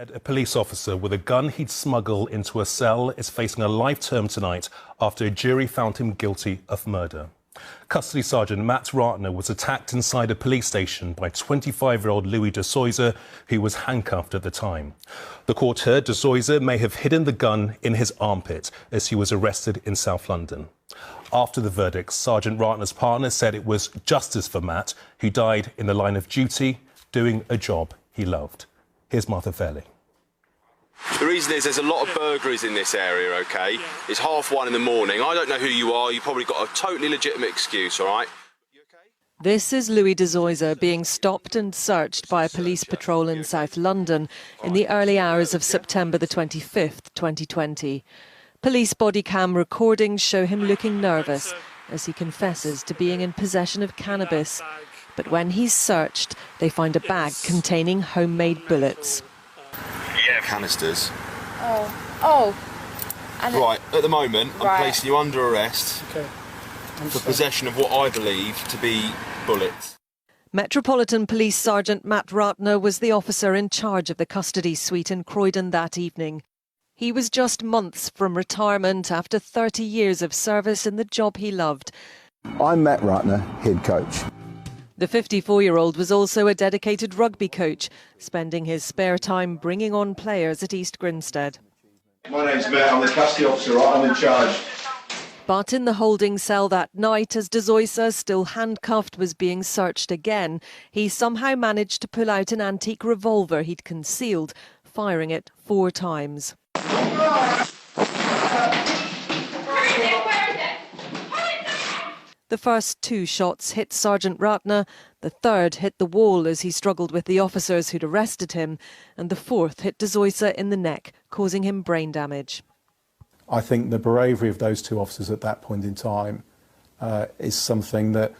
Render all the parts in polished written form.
A police officer with a gun he'd smuggled into a cell is facing a life term tonight after a jury found him guilty of murder. Custody Sergeant Matt Ratner was attacked inside a police station by 25-year-old Louis de Zoysa, who was handcuffed at the time. The court heard de Zoysa may have hidden the gun in his armpit as he was arrested in South London. After the verdict, Sergeant Ratner's partner said it was justice for Matt, who died in the line of duty, doing a job he loved. Here's Martha Fairley. The reason is there's a lot of burglaries in this area, OK? It's 1:30 in the morning. I don't know who you are. You've probably got a totally legitimate excuse, all right? This is Louis de Zoysa being stopped and searched by a police patrol in South London in the early hours of September the 25th, 2020. Police body cam recordings show him looking nervous as he confesses to being in possession of cannabis. But when he's searched, they find a bag containing homemade bullets. Yeah, canisters. Oh. Right, at the moment, I'm Right. placing you under arrest for possession of what I believe to be bullets. Metropolitan Police Sergeant Matt Ratner was the officer in charge of the custody suite in Croydon that evening. He was just months from retirement after 30 years of service in the job he loved. I'm Matt Ratner, head coach. The 54-year-old was also a dedicated rugby coach, spending his spare time bringing on players at East Grinstead. My name's Matt, I'm the custody officer, I'm in charge. But in the holding cell that night, as de Zoysa, still handcuffed, was being searched again, he somehow managed to pull out an antique revolver he'd concealed, firing it 4 times. The first 2 shots hit Sergeant Ratner, the third hit the wall as he struggled with the officers who'd arrested him, and the fourth hit de Zoysa in the neck, causing him brain damage. I think the bravery of those 2 officers at that point in time is something that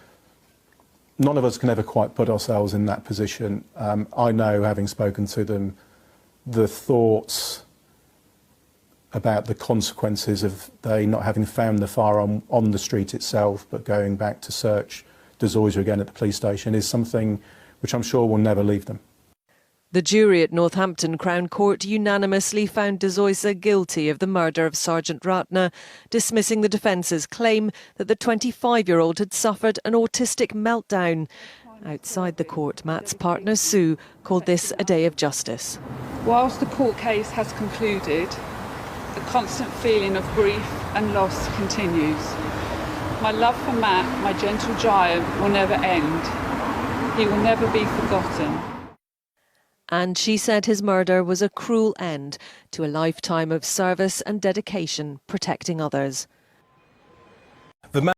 none of us can ever quite put ourselves in that position. I know, having spoken to them, the thoughts about the consequences of they not having found the firearm on the street itself, but going back to search de Zoysa again at the police station is something which I'm sure will never leave them. The jury at Northampton Crown Court unanimously found de Zoysa guilty of the murder of Sergeant Ratner, dismissing the defence's claim that the 25-year-old had suffered an autistic meltdown. Outside the court, Matt's partner Sue called this a day of justice. Whilst the court case has concluded, the constant feeling of grief and loss continues. My love for Matt, my gentle giant, will never end. He will never be forgotten. And she said his murder was a cruel end to a lifetime of service and dedication protecting others.